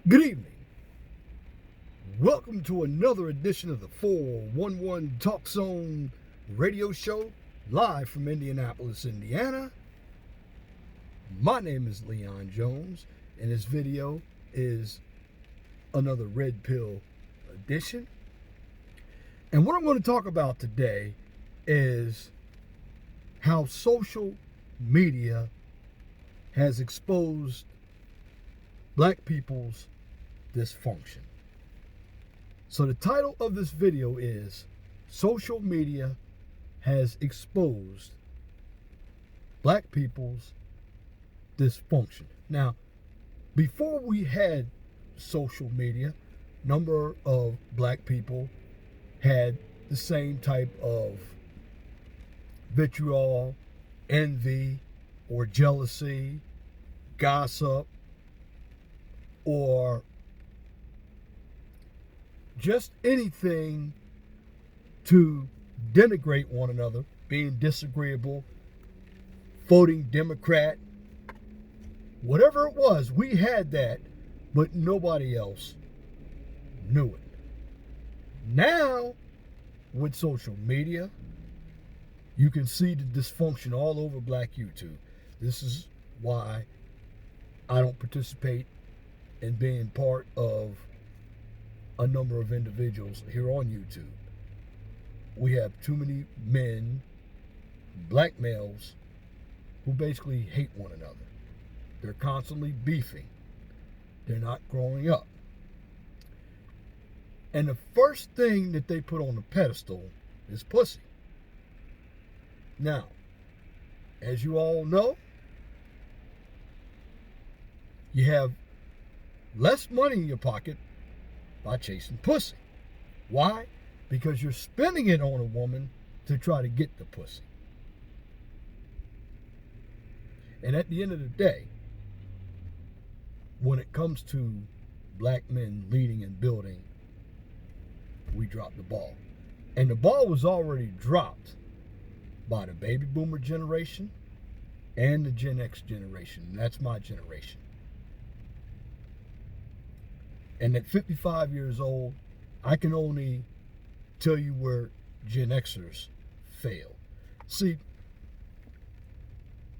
Good evening. Welcome to another edition of the 411 Talk Zone radio show, live from Indianapolis, Indiana. My name is Leon Jones, and this video is another Red Pill edition. And what I'm going to talk about today is how social media has exposed black people's dysfunction. So the title of this video is Social Media Has Exposed Black People's Dysfunction. Now, before we had social media, a number of black people had the same type of vitriol, envy, or jealousy, gossip, or just anything to denigrate one another, being disagreeable, voting Democrat, whatever it was, we had that, but nobody else knew it. Now, with social media, you can see the dysfunction all over Black YouTube. This is why I don't participate in being part of a number of individuals here on YouTube. We have too many men, black males, who basically hate one another. They're constantly beefing. They're not growing up. And the first thing that they put on the pedestal is pussy. Now, as you all know, you have less money in your pocket by chasing pussy. Why? Because you're spending it on a woman to try to get the pussy. And at the end of the day, when it comes to black men leading and building, we dropped the ball. And the ball was already dropped by the baby boomer generation and the Gen X generation. And that's my generation. And at 55 years old, I can only tell you where Gen Xers failed. See,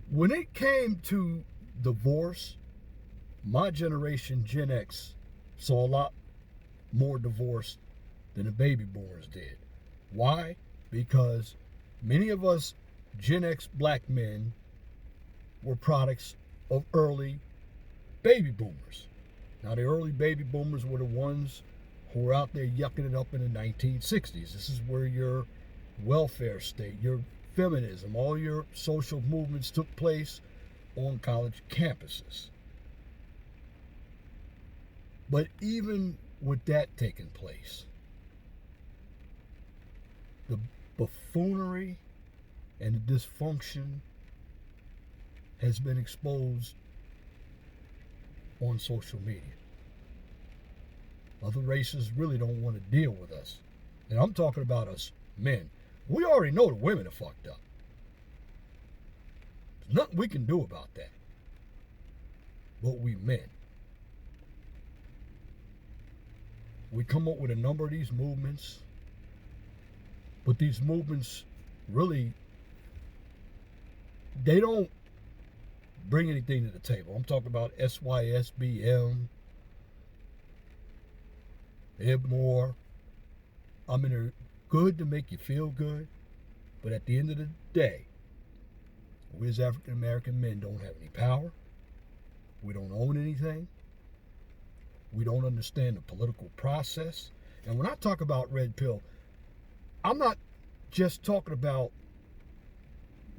when it came to divorce, my generation, Gen X, saw a lot more divorce than the baby boomers did. Why? Because many of us Gen X black men were products of early baby boomers. Now, the early baby boomers were the ones who were out there yucking it up in the 1960s. This is where your welfare state, your feminism, all your social movements took place on college campuses. But even with that taking place, the buffoonery and the dysfunction has been exposed on social media. Other races really don't want to deal with us. And I'm talking about us men. We already know the women are fucked up. There's nothing we can do about that. But we men. We come up with a number of these movements. But these movements really, they don't bring anything to the table. I'm talking about SYSBM, More. I mean, they're good to make you feel good, but at the end of the day, we as African American men don't have any power. We don't own anything. We don't understand the political process. And when I talk about red pill, I'm not just talking about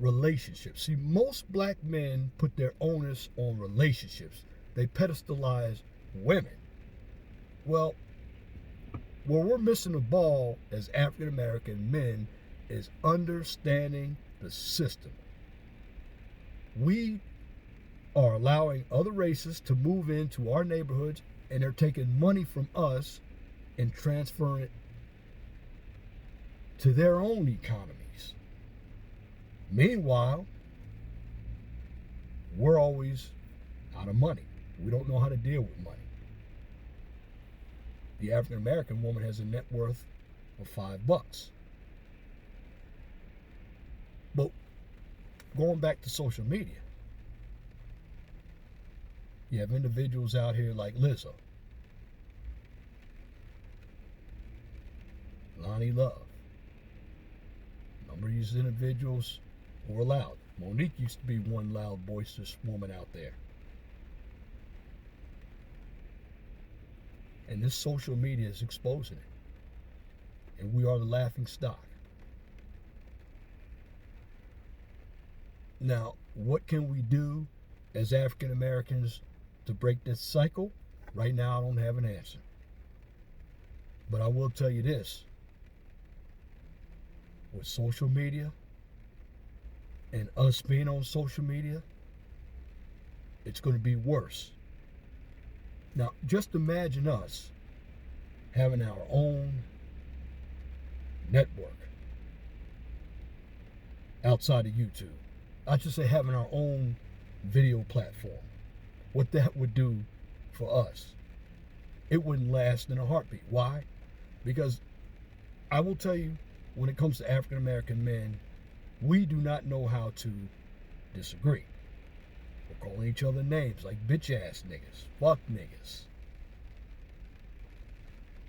relationships. See, most black men put their onus on relationships. They pedestalize women. Well, where we're missing the ball as African American men is understanding the system. We are allowing other races to move into our neighborhoods, and they're taking money from us and transferring it to their own economies. Meanwhile, we're always out of money. We don't know how to deal with money. the African American woman has a net worth of $5. But going back to social media, you have individuals out here like Lizzo, Lonnie Love. A number of these individuals who are loud. Monique used to be one loud, boisterous woman out there. And this social media is exposing it. And we are the laughing stock. Now, what can we do as African Americans to break this cycle? Right now, I don't have an answer. But I will tell you this. With social media and us being on social media, it's going to be worse. Now, just imagine us having our own network outside of YouTube. I should say having our own video platform. What that would do for us. It wouldn't last in a heartbeat. Why? Because I will tell you, when it comes to African American men, we do not know how to disagree. We're calling each other names like bitch ass niggas, fuck niggas.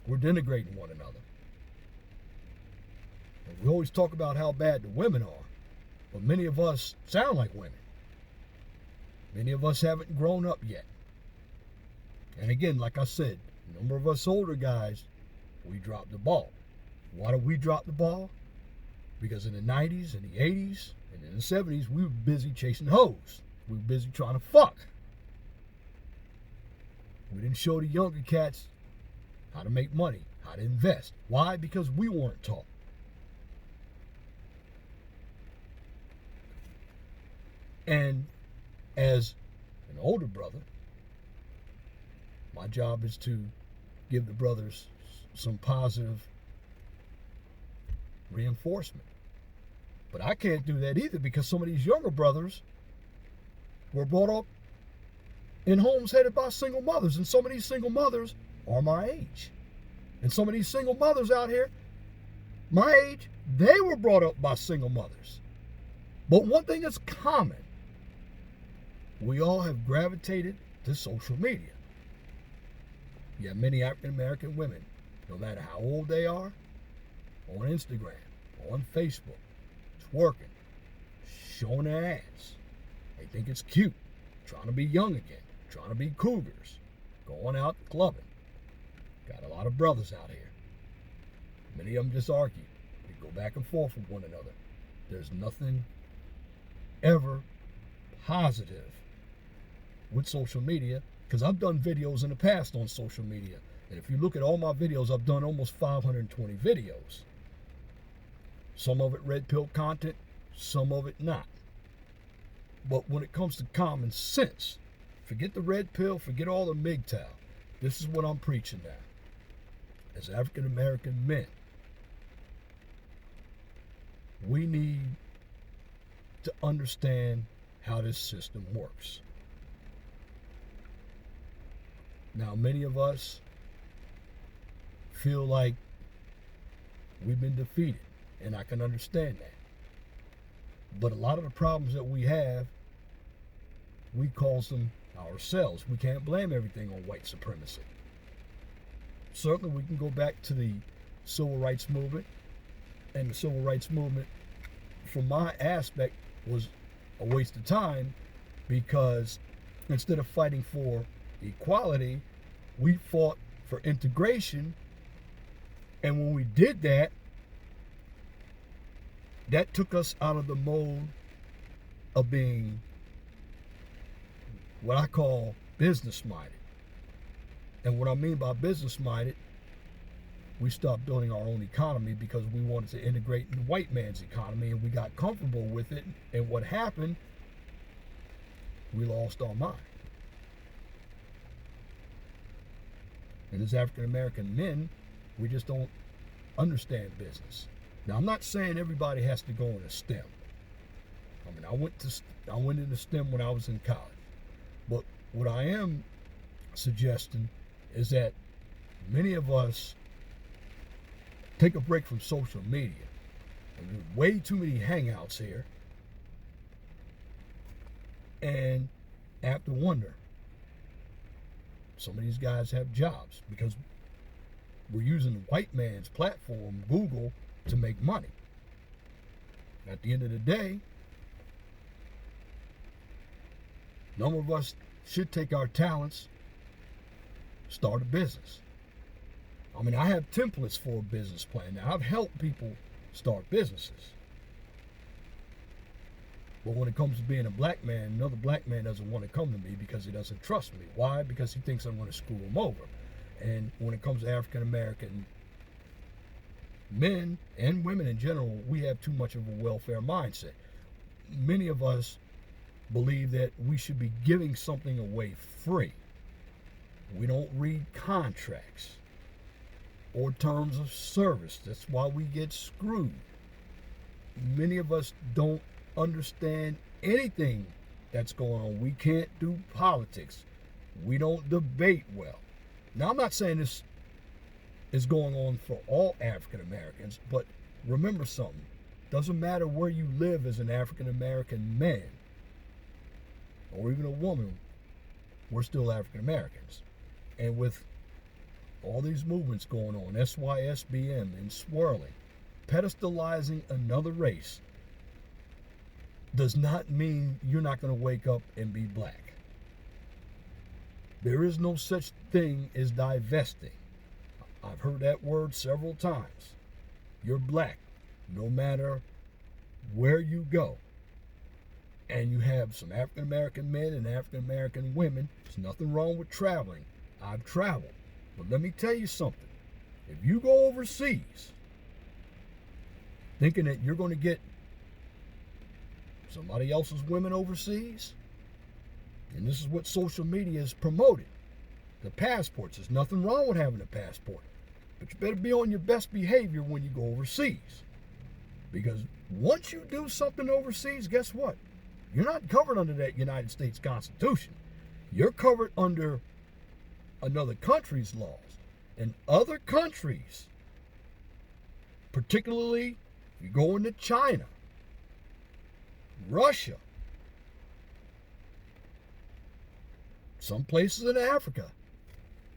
We're denigrating one another. And we always talk about how bad the women are, but many of us sound like women. Many of us haven't grown up yet. And again, like I said, a number of us older guys, we dropped the ball. Why did we drop the ball? Because in the 90s and the 80s and in the 70s, we were busy chasing hoes. We were busy trying to fuck. We didn't show the younger cats how to make money, how to invest. Why? Because we weren't taught. And as an older brother, my job is to give the brothers some positive reinforcement. But I can't do that either because some of these younger brothers were brought up in homes headed by single mothers. And some of these single mothers are my age. And some of these single mothers out here, my age, they were brought up by single mothers. But one thing that's common, we all have gravitated to social media. You have many African American women, no matter how old they are, on Instagram, on Facebook, twerking, showing their ass. They think it's cute, trying to be young again, trying to be cougars, going out clubbing. Got a lot of brothers out here. Many of them just argue. They go back and forth with one another. There's nothing ever positive with social media, because I've done videos in the past on social media. And if you look at all my videos, I've done almost 520 videos. Some of it red pill content, some of it not. But when it comes to common sense, forget the red pill, forget all the MGTOW. This is what I'm preaching now. As African American men, we need to understand how this system works. Now, many of us feel like we've been defeated, and I can understand that. But a lot of the problems that we have, we cause them ourselves. We can't blame everything on white supremacy. Certainly, we can go back to the civil rights movement, and the civil rights movement, from my aspect, was a waste of time, because instead of fighting for equality, we fought for integration. And when we did that, that took us out of the mode of being what I call business-minded. And what I mean by business-minded, we stopped building our own economy because we wanted to integrate in the white man's economy, and we got comfortable with it. And what happened? We lost our mind. And as African American men, we just don't understand business. Now, I'm not saying everybody has to go into STEM. I mean, I went into STEM when I was in college. But what I am suggesting is that Many of us take a break from social media. There's way too many hangouts here. And I have to wonder, some of these guys have jobs because we're using the white man's platform, Google, to make money. At the end of the day, none of us should take our talents, start a business. I mean, I have templates for a business plan. Now, I've helped people start businesses. But when it comes to being a black man, another black man doesn't want to come to me because he doesn't trust me. Why? Because he thinks I'm going to screw him over. And when it comes to African American men and women in general, we have too much of a welfare mindset. Many of us believe that we should be giving something away free. We don't read contracts or terms of service. That's why we get screwed. Many of us don't understand anything that's going on. We can't do politics. We don't debate well. Now, I'm not saying this is going on for all African Americans, but remember something. Doesn't matter where you live as an African American man or even a woman, we're still African Americans. And with all these movements going on, SYSBM and swirling, pedestalizing another race, does not mean you're not going to wake up and be black. There is no such thing as divesting. I've heard that word several times. You're black, no matter where you go. And you have some African American men and African American women. There's nothing wrong with traveling. I've traveled. But let me tell you something. If you go overseas thinking that you're going to get somebody else's women overseas, and this is what social media is promoted, the passports. There's nothing wrong with having a passport, but you better be on your best behavior when you go overseas, because once you do something overseas, guess what? You're not covered under that United States Constitution. You're covered under another country's laws. And other countries, particularly if you go into China, Russia, some places in Africa,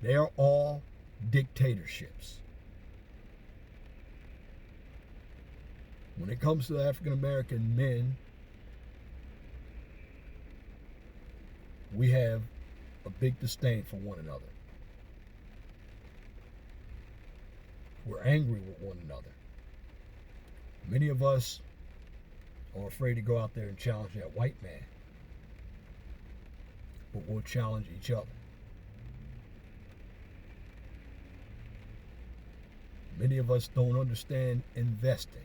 they are all dictatorships. When it comes to African American men, we have a big disdain for one another. We're angry with one another. Many of us are afraid to go out there and challenge that white man. But we'll challenge each other. Many of us don't understand investing.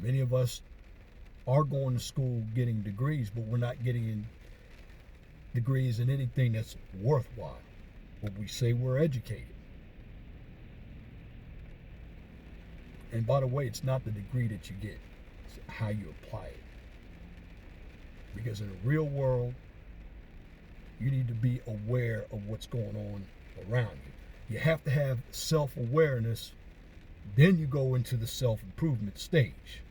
Many of us are going to school getting degrees, but we're not getting degrees in anything that's worthwhile. But we say we're educated. And by the way, it's not the degree that you get, it's how you apply it. Because in the real world, you need to be aware of what's going on around you. You have to have self-awareness, then you go into the self-improvement stage.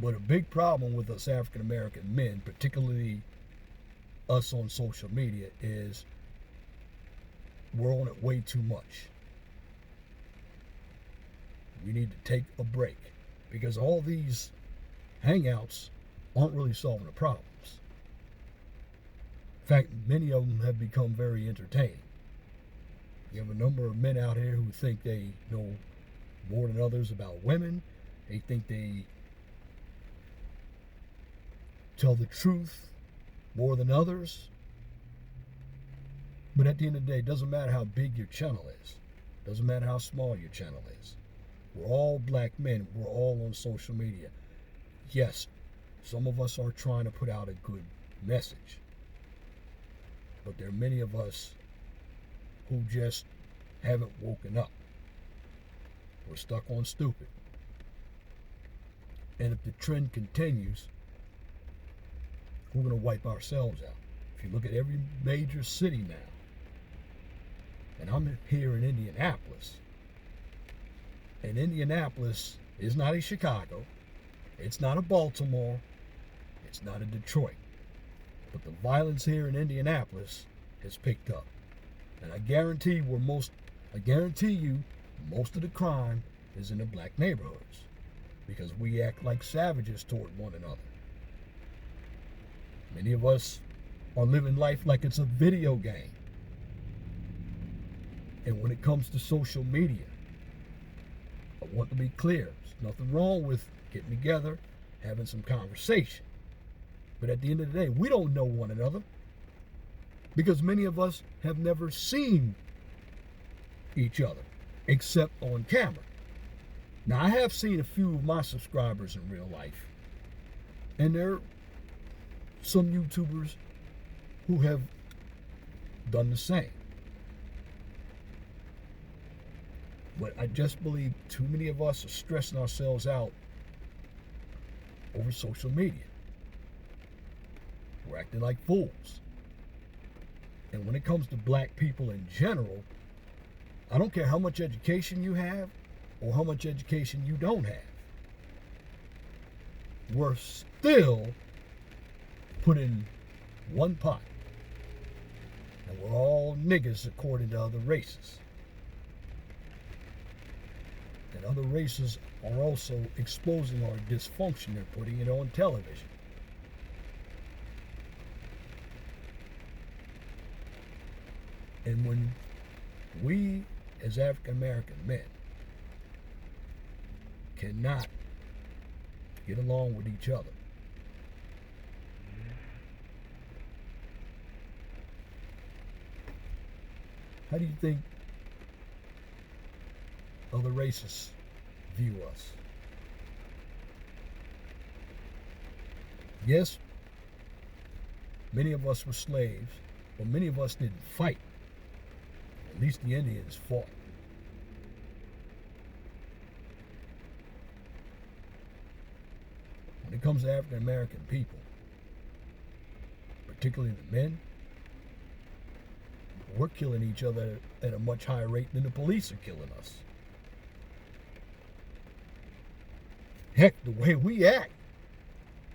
But a big problem with us African American men, particularly us on social media, is we're on it way too much. We need to take a break, because all these hangouts aren't really solving the problems. In fact, many of them have become very entertaining. You have a number of men out here who think they know more than others about women. They think they tell the truth more than others. But at the end of the day, it doesn't matter how big your channel is. It doesn't matter how small your channel is. We're all black men. We're all on social media. Yes, some of us are trying to put out a good message. But there are many of us who just haven't woken up. We're stuck on stupid. And if the trend continues, we're going to wipe ourselves out. If If you look at every major city now, and I'm here in Indianapolis, and Indianapolis is not a Chicago, it's not a Baltimore, it's not a Detroit, but the violence here in Indianapolis has picked up. And I guarantee you most of the crime is in the black neighborhoods, because we act like savages toward one another. Many of us are living life like it's a video game. And when it comes to social media, I want to be clear. There's nothing wrong with getting together, having some conversation. But at the end of the day, we don't know one another, because many of us have never seen each other except on camera. Now, I have seen a few of my subscribers in real life, and there are some YouTubers who have done the same. But I just believe too many of us are stressing ourselves out over social media. We're acting like fools. And when it comes to black people in general, I don't care how much education you have or how much education you don't have. We're still put in one pot. And we're all niggas according to other races. And other races are also exposing our dysfunction. They're putting it on television. And when we as African American men cannot get along with each other, how do you think other races view us? Yes, many of us were slaves, but many of us didn't fight. At least the Indians fought. When it comes to African American people, particularly the men, we're killing each other at a much higher rate than the police are killing us. Heck, the way we act,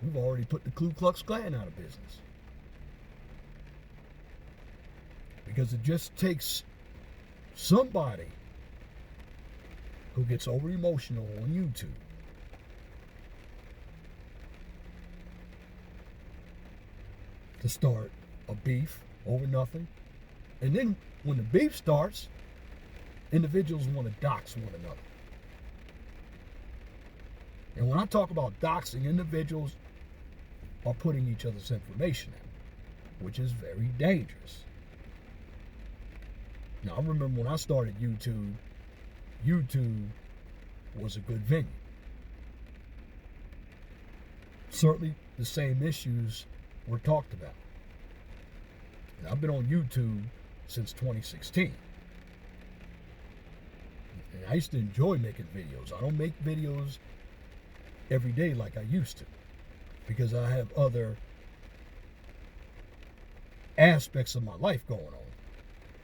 we've already put the Ku Klux Klan out of business. Because it just takes somebody who gets over emotional on YouTube to start a beef over nothing. And then when the beef starts, individuals want to dox one another. And when I talk about doxing, individuals are putting each other's information out, which is very dangerous. Now, I remember when I started YouTube was a good venue. Certainly the same issues were talked about. And I've been on YouTube since 2016. And I used to enjoy making videos. I don't make videos every day like I used to, because I have other aspects of my life going on,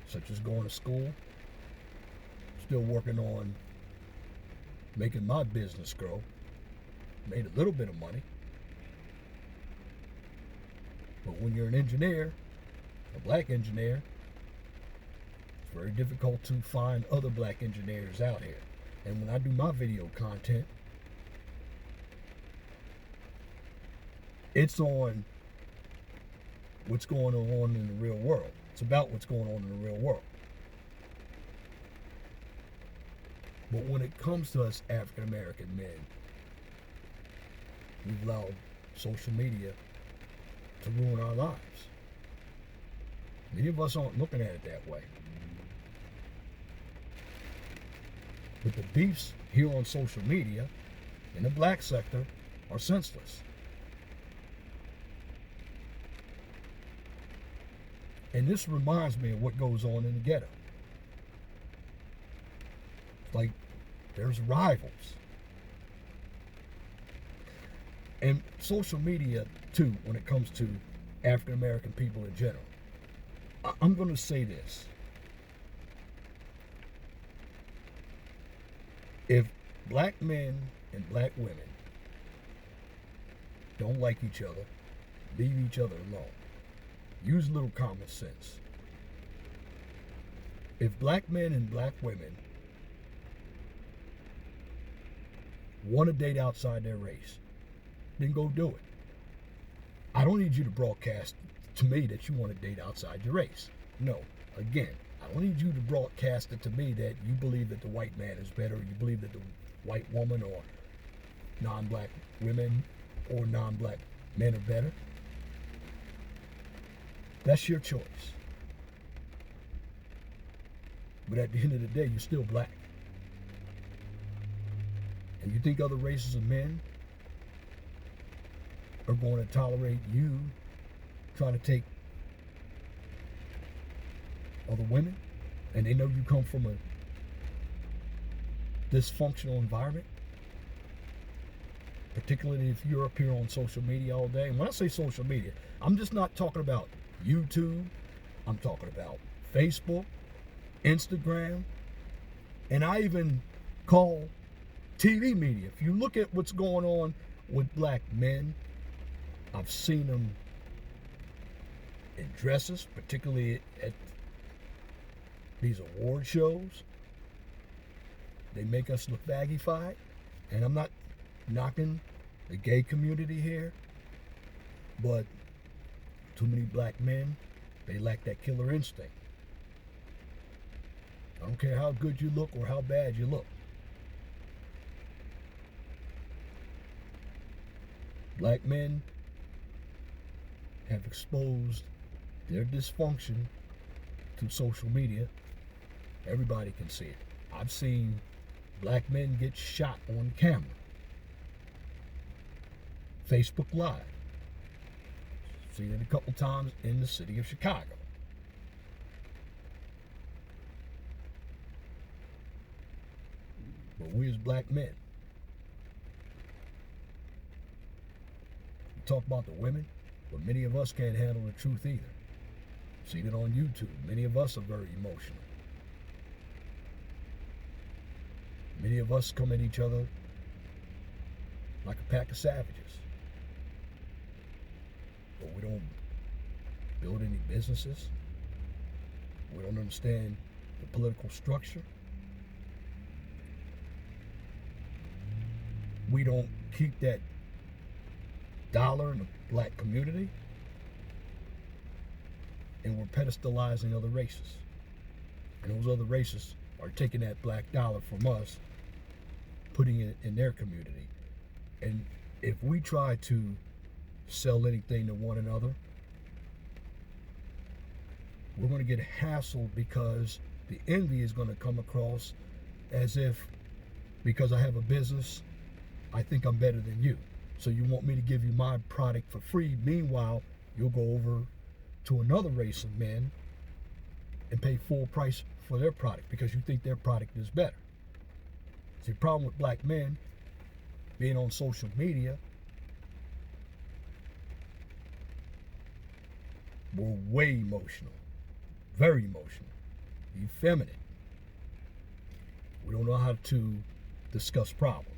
such as going to school, still working on making my business grow, made a little bit of money. But when you're an engineer, a black engineer, it's very difficult to find other black engineers out here. And when I do my video content, it's on what's going on in the real world. It's about what's going on in the real world. But when it comes to us African American men, we've allowed social media to ruin our lives. Many of us aren't looking at it that way. But the beefs here on social media in the black sector are senseless. And this reminds me of what goes on in the ghetto. Like, there's rivals. And social media, too, when it comes to African American people in general. I'm going to say this. If black men and black women don't like each other, leave each other alone. Use a little common sense. If black men and black women want to date outside their race, then go do it. I don't need you to broadcast to me that you want to date outside your race. No. Again, I don't need you to broadcast it to me that you believe that the white man is better, or you believe that the white woman or non-black women or non-black men are better. That's your choice. But at the end of the day, you're still black. And you think other races of men are going to tolerate you trying to take other women, and they know you come from a dysfunctional environment, particularly if you're up here on social media all day. And when I say social media, I'm just not talking about YouTube. I'm talking about Facebook, Instagram, and I even call TV media. If you look at what's going on with black men, I've seen them in dresses, particularly at these award shows. They make us look baggified. And I'm not knocking the gay community here, but too many black men, they lack that killer instinct. I don't care how good you look or how bad you look. Black men have exposed their dysfunction to social media. Everybody can see it. I've seen black men get shot on camera. Facebook Live. Seen it a couple times in the city of Chicago. But we as black men, we talk about the women, but many of us can't handle the truth either. Seen it on YouTube. Many of us are very emotional. Many of us come at each other like a pack of savages. But we don't build any businesses. We don't understand the political structure. We don't keep that dollar in the black community. And we're pedestalizing other races. And those other races are taking that black dollar from us, putting it in their community. And if we try to sell anything to one another, we're going to get hassled, because the envy is going to come across as if, because I have a business, I think I'm better than you. So you want me to give you my product for free. Meanwhile, you'll go over to another race of men and pay full price for their product because you think their product is better. See, the problem with black men being on social media, we're way emotional, very emotional, effeminate. We don't know how to discuss problems.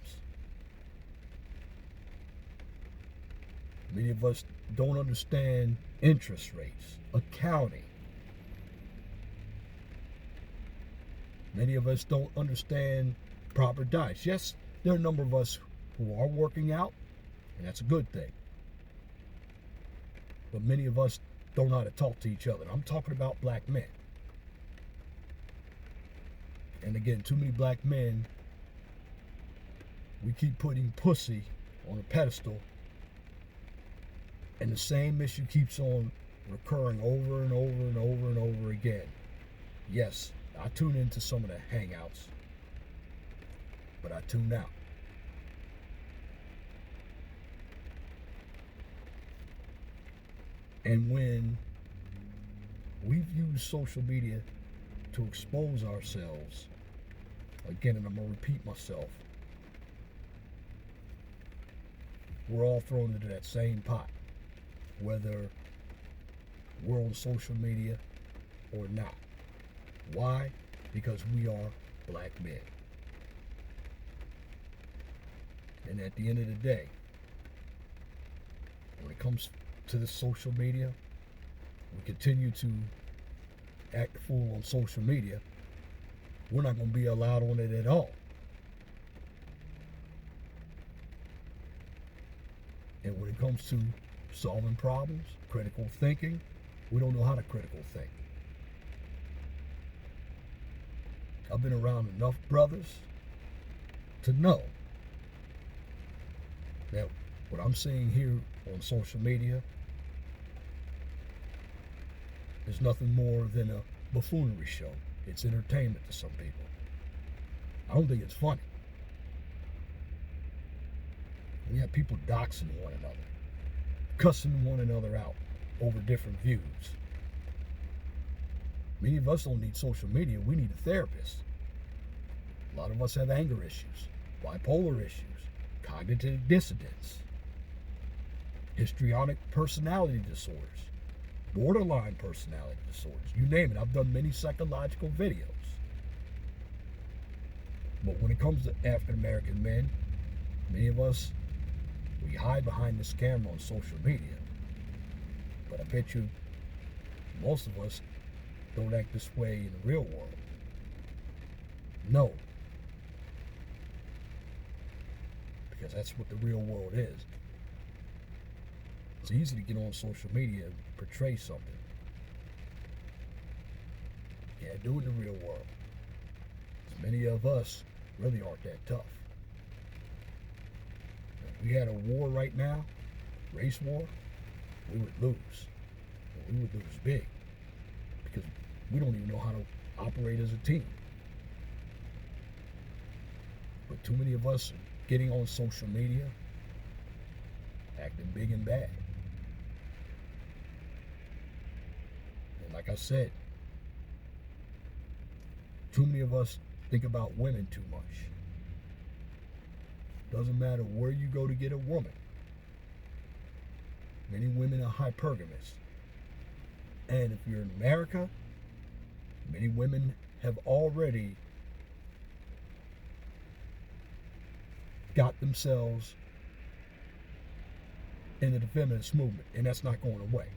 Many of us don't understand interest rates, accounting. Many of us don't understand proper diets. Yes, there are a number of us who are working out, and that's a good thing. But many of us don't know how to talk to each other. I'm talking about black men. And again, too many black men, we keep putting pussy on a pedestal, and the same issue keeps on recurring over and over and over and over again. Yes, I tune into some of the hangouts, but I tune out. And when we've used social media to expose ourselves, again, and I'm going to repeat myself, we're all thrown into that same pot. Whether we're on social media or not. Why? Because we are black men. And at the end of the day, when it comes to the social media, we continue to act the fool on social media, we're not going to be allowed on it at all. And when it comes to solving problems, critical thinking, we don't know how to critical think. I've been around enough brothers to know that what I'm seeing here on social media is nothing more than a buffoonery show. It's entertainment to some people. I don't think it's funny. We have people doxing one another, cussing one another out over different views. Many of us don't need social media. We need a therapist. A lot of us have anger issues, bipolar issues, cognitive dissonance, histrionic personality disorders, borderline personality disorders. You name it. I've done many psychological videos. But when it comes to African American men, many of us, we hide behind this camera on social media. But I bet you most of us don't act this way in the real world. No. Because that's what the real world is. It's easy to get on social media and portray something. Can't do it in the real world. Because many of us really aren't that tough. If we had a war right now, race war, we would lose. And we would lose big. Because we don't even know how to operate as a team. But too many of us are getting on social media, acting big and bad. And like I said, too many of us think about women too much. Doesn't matter where you go to get a woman. Many women are hypergamous. And if you're in America, many women have already got themselves into the feminist movement, and that's not going away.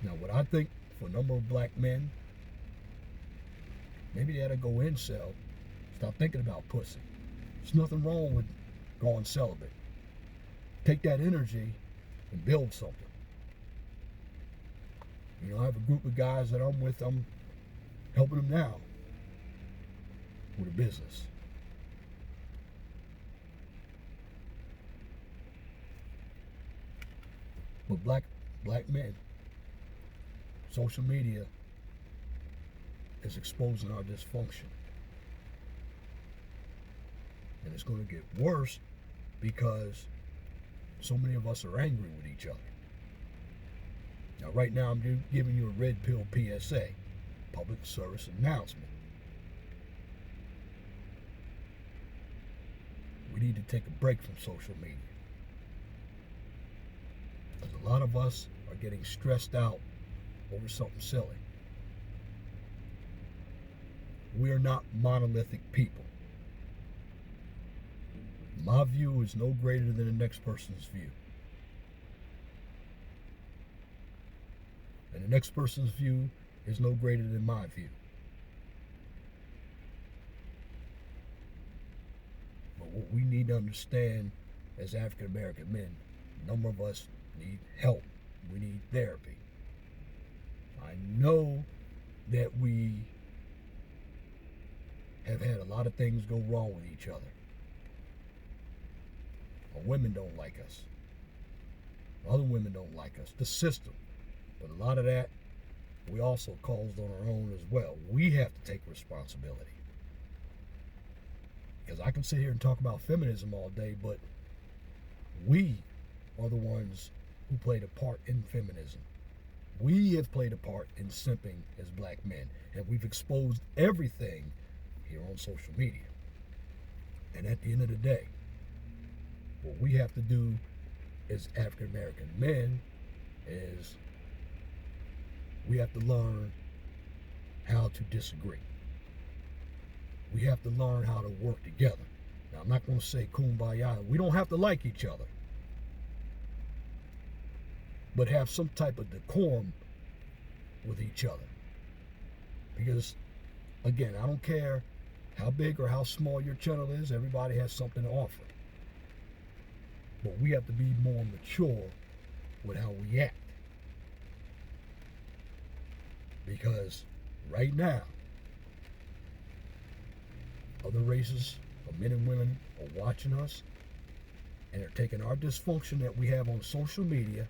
Now, what I think for a number of black men, maybe they ought to go incel, stop thinking about pussy. There's nothing wrong with going celibate. Take that energy and build something. You know, I have a group of guys that I'm with, I'm helping them now with a business. But black men, social media is exposing our dysfunction. And it's going to get worse because so many of us are angry with each other. Now, right now, I'm giving you a red pill PSA, public service announcement. We need to take a break from social media. Because a lot of us are getting stressed out over something silly. We are not monolithic people. My view is no greater than the next person's view. And the next person's view is no greater than my view. But what we need to understand as African American men, a number of us need help. We need therapy. I know that we have had a lot of things go wrong with each other. Our women don't like us. Other women don't like us. The system. But a lot of that we also caused on our own as well. We have to take responsibility. Because I can sit here and talk about feminism all day, but we are the ones who played a part in feminism. We have played a part in simping as black men. And we've exposed everything here on social media. And at the end of the day, what we have to do as African American men is we have to learn how to disagree. We have to learn how to work together. Now, I'm not going to say kumbaya. We don't have to like each other, but have some type of decorum with each other. Because, again, I don't care how big or how small your channel is. Everybody has something to offer. But we have to be more mature with how we act. Because right now, other races of men and women are watching us and are taking our dysfunction that we have on social media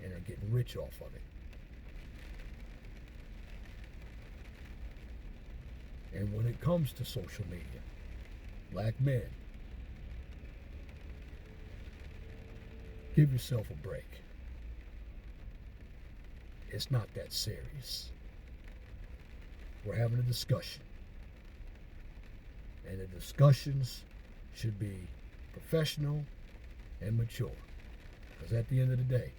and are getting rich off of it. And when it comes to social media, black men, give yourself a break. It's not that serious. We're having a discussion. And the discussions should be professional and mature. Because at the end of the day,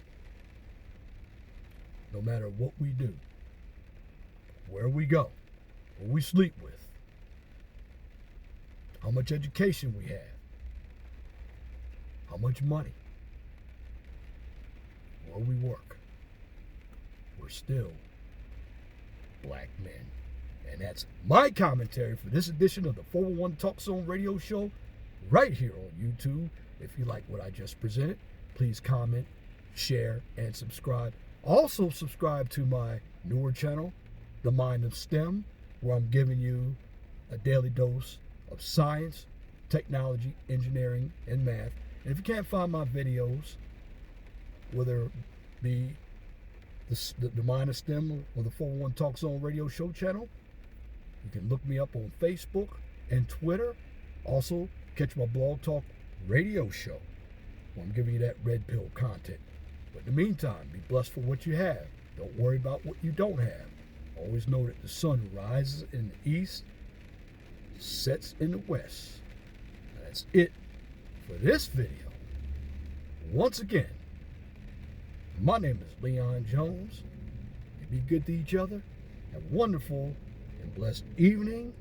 no matter what we do, where we go, who we sleep with, how much education we have, how much money, where we work, we're still black men. And that's my commentary for this edition of the 401 Talk Zone radio show right here on YouTube. If you like what I just presented, please comment, share, and subscribe. Also subscribe to my newer channel, The Mind of STEM, where I'm giving you a daily dose of science, technology, engineering, and math. And if you can't find my videos, whether it be the Mind of STEM or the 401 Talk Zone radio show channel, you can look me up on Facebook and Twitter. Also, catch my Blog Talk radio show where I'm giving you that red pill content. But in the meantime, be blessed for what you have. Don't worry about what you don't have. Always know that the sun rises in the east, sets in the west. And that's it for this video. Once again, my name is Leon Jones. Be good to each other. Have a wonderful and blessed evening.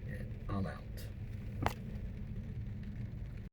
And I'm out.